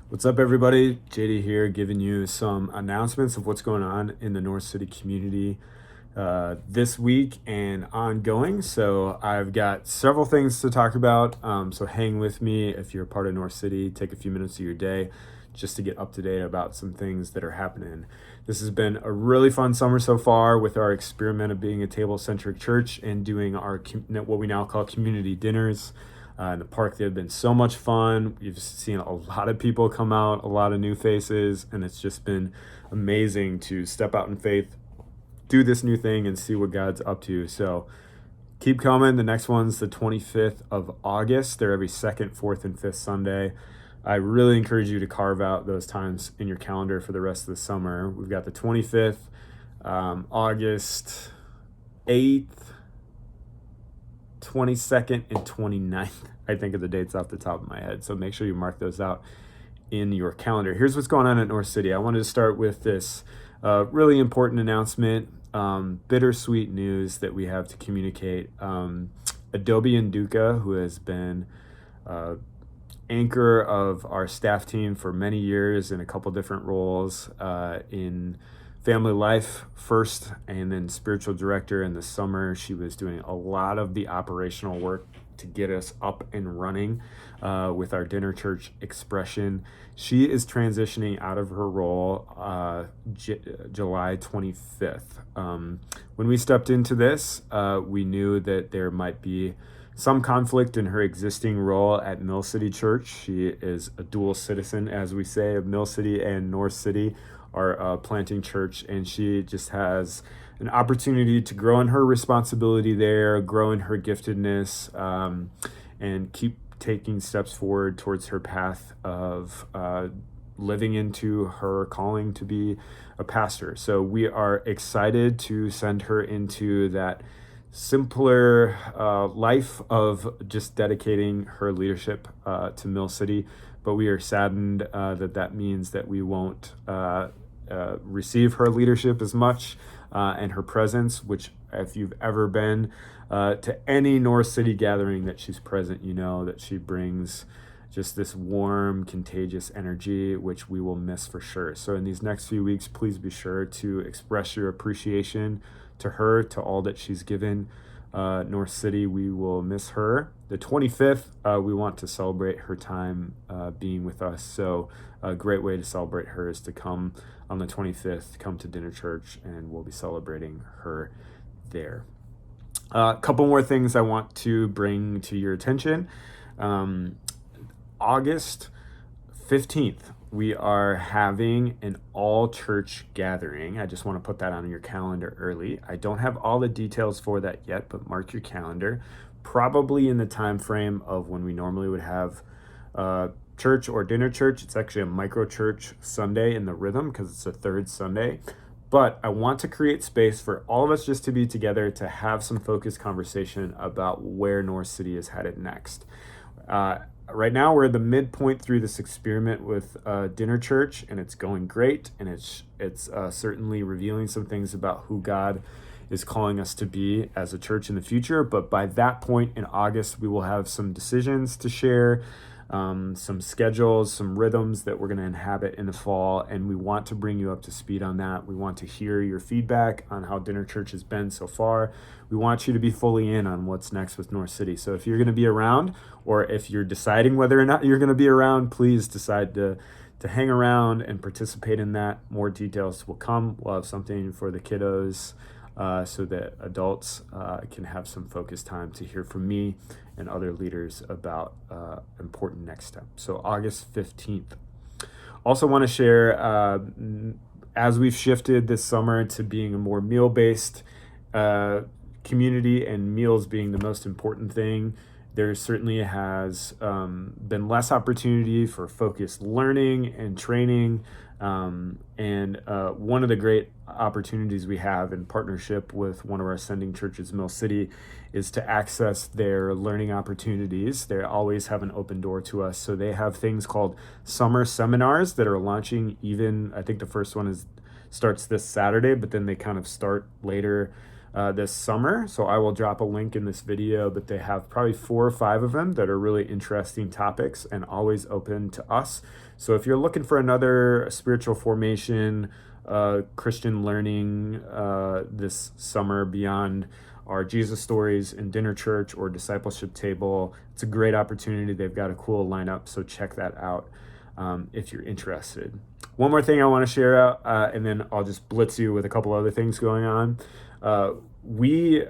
What's up, everybody? JD here, giving you some announcements of what's going on in the North City community this week and ongoing. So I've got several things to talk about. So hang with me if you're a part of North City. Take a few minutes of your day just to get up to date about some things that are happening. This has been a really fun summer so far with our experiment of being a table-centric church and doing our what we now call community dinners. In the park, they've been so much fun. You've seen a lot of people come out, a lot of new faces, and it's just been amazing to step out in faith, do this new thing, and see what God's up to. So keep coming. The next one's the 25th of August. They're every second, fourth, and fifth Sunday. I really encourage you to carve out those times in your calendar for the rest of the summer. We've got the 25th, August 8th, 22nd and 29th. I think of the dates off the top of my head. So make sure you mark those out in your calendar. Here's what's going on at North City. I wanted to start with this really important announcement, bittersweet news that we have to communicate. Adaobi and Duca, who has been anchor of our staff team for many years in a couple different roles in family life first, and then spiritual director in the summer. She was doing a lot of the operational work to get us up and running with our dinner church expression. She is transitioning out of her role July 25th. When we stepped into this, we knew that there might be some conflict in her existing role at Mill City Church. She is a dual citizen, as we say, of Mill City and North City, our planting church, and she just has an opportunity to grow in her responsibility there, grow in her giftedness, and keep taking steps forward towards her path of living into her calling to be a pastor. So we are excited to send her into that simpler life of just dedicating her leadership to Mill City, but we are saddened that means that we won't receive her leadership as much and her presence, which if you've ever been to any North City gathering that she's present, you know that she brings just this warm, contagious energy, which we will miss for sure. So in these next few weeks, please be sure to express your appreciation to her, to all that she's given North City. We will miss her. The 25th, we want to celebrate her time being with us. So a great way to celebrate her is to come on the 25th, come to dinner church, and we'll be celebrating her there. A couple more things I want to bring to your attention. August 15th, we are having an all-church gathering. I just want to put that on your calendar early. I don't have all the details for that yet, but mark your calendar. Probably in the time frame of when we normally would have church or dinner church. It's actually a micro church Sunday in the rhythm because it's the third Sunday. But I want to create space for all of us just to be together to have some focused conversation about where North City is headed next. Right now, we're at the midpoint through this experiment with dinner church, and it's going great, and it's certainly revealing some things about who God is calling us to be as a church in the future. But by that point in August, we will have some decisions to share, some schedules, some rhythms that we're going to inhabit in the fall, and we want to bring you up to speed on that. We want to hear your feedback on how dinner church has been so far. We want you to be fully in on what's next with North City. So if you're going to be around, or if you're deciding whether or not you're going to be around, please decide to hang around and participate in that. More details will come. We'll have something for the kiddos so that adults can have some focused time to hear from me and other leaders about important next steps. So August 15th. Also want to share, as we've shifted this summer to being a more meal-based community and meals being the most important thing, there certainly has been less opportunity for focused learning and training. And one of the great opportunities we have in partnership with one of our sending churches, Mill City, is to access their learning opportunities. They always have an open door to us. So they have things called summer seminars that are launching even, I think the first one starts this Saturday, but then they kind of start later this summer. So I will drop a link in this video, but they have probably 4 or 5 of them that are really interesting topics and always open to us. So if you're looking for another spiritual formation, Christian learning this summer beyond our Jesus Stories and Dinner Church or Discipleship Table, it's a great opportunity. They've got a cool lineup, so check that out if you're interested. One more thing I want to share out, and then I'll just blitz you with a couple other things going on. We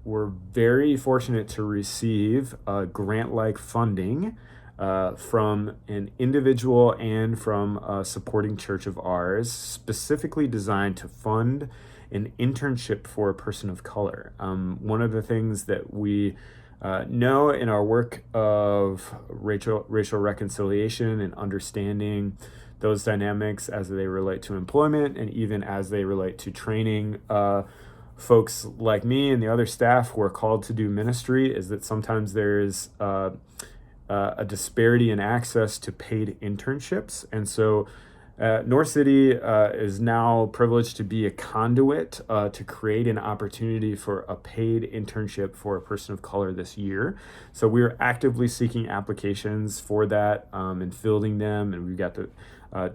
were very fortunate to receive grant-like funding from an individual and from a supporting church of ours, specifically designed to fund an internship for a person of color. One of the things that we know in our work of racial reconciliation and understanding those dynamics as they relate to employment and even as they relate to training folks like me and the other staff who are called to do ministry is that sometimes there is a disparity in access to paid internships. And so North City is now privileged to be a conduit to create an opportunity for a paid internship for a person of color this year. So we're actively seeking applications for that and fielding them. And we've got the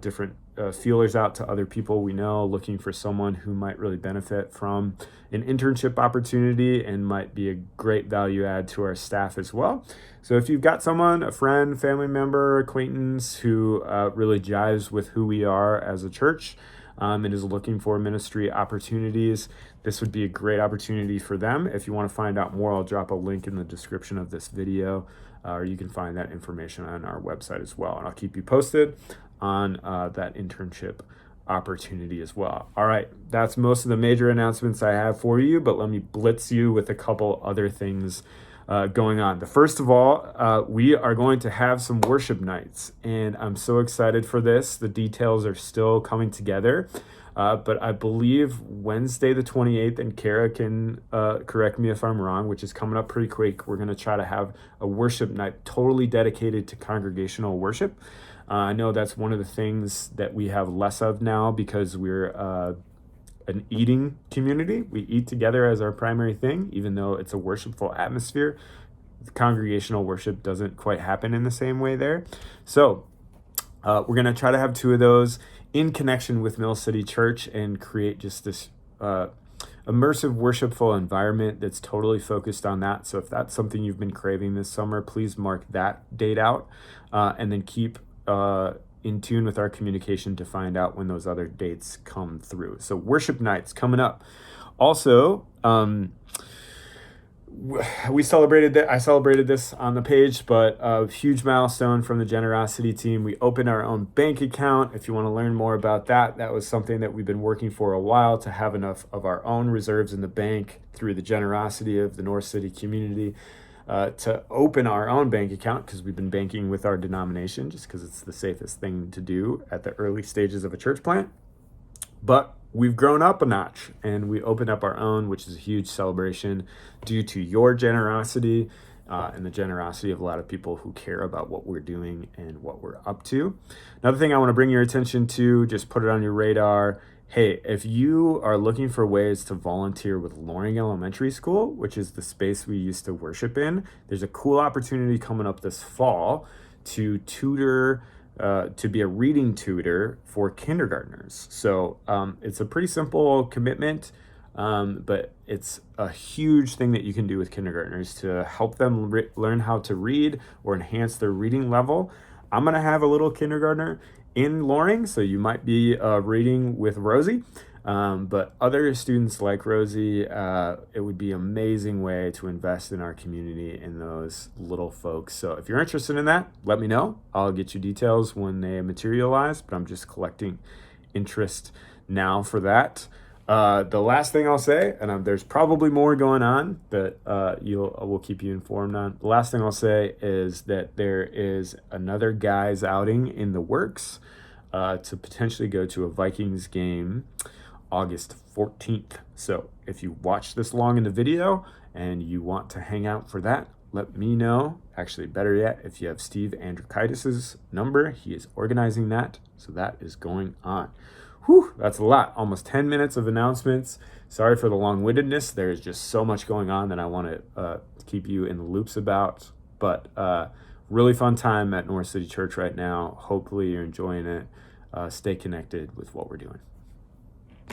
different feelers out to other people we know looking for someone who might really benefit from an internship opportunity and might be a great value add to our staff as well. So if you've got someone, a friend, family member, acquaintance who really jives with who we are as a church and is looking for ministry opportunities, this would be a great opportunity for them. If you want to find out more, I'll drop a link in the description of this video, or you can find that information on our website as well. And I'll keep you posted on that internship opportunity as well. All right, that's most of the major announcements I have for you, but let me blitz you with a couple other things going on. The first of all, we are going to have some worship nights, and I'm so excited for this. The details are still coming together, but I believe Wednesday the 28th, and Kara can correct me if I'm wrong, which is coming up pretty quick, we're going to try to have a worship night totally dedicated to congregational worship. I know that's one of the things that we have less of now because we're an eating community. We eat together as our primary thing, even though it's a worshipful atmosphere. The congregational worship doesn't quite happen in the same way there. So we're going to try to have 2 of those in connection with Mill City Church and create just this immersive, worshipful environment that's totally focused on that. So if that's something you've been craving this summer, please mark that date out and then keep in tune with our communication to find out when those other dates come through. So worship nights coming up. Also, we celebrated that. I celebrated this on the page, but a huge milestone from the generosity team. We opened our own bank account. If you want to learn more about that, that was something that we've been working for a while to have enough of our own reserves in the bank through the generosity of the North City community. To open our own bank account because we've been banking with our denomination just because it's the safest thing to do at the early stages of a church plant. But we've grown up a notch and we opened up our own, which is a huge celebration due to your generosity and the generosity of a lot of people who care about what we're doing and what we're up to. Another thing I want to bring your attention to, just put it on your radar. Hey, if you are looking for ways to volunteer with Loring Elementary School, which is the space we used to worship in, there's a cool opportunity coming up this fall to tutor, to be a reading tutor for kindergartners. So it's a pretty simple commitment, but it's a huge thing that you can do with kindergartners to help them learn how to read or enhance their reading level. I'm going to have a little kindergartner in Loring, so you might be reading with Rosie, but other students like Rosie, it would be an amazing way to invest in our community in those little folks. So if you're interested in that, let me know. I'll get you details when they materialize, but I'm just collecting interest now for that. The last thing I'll say, and there's probably more going on that we'll keep you informed on. The last thing I'll say is that there is another guys outing in the works to potentially go to a Vikings game August 14th. So if you watch this long in the video and you want to hang out for that, let me know. Actually, better yet, if you have Steve Andrukaitis' number, he is organizing that. So that is going on. Whew, that's a lot. Almost 10 minutes of announcements. Sorry for the long-windedness. There's just so much going on that I want to keep you in the loops about. But really fun time at North City Church right now. Hopefully you're enjoying it. Stay connected with what we're doing.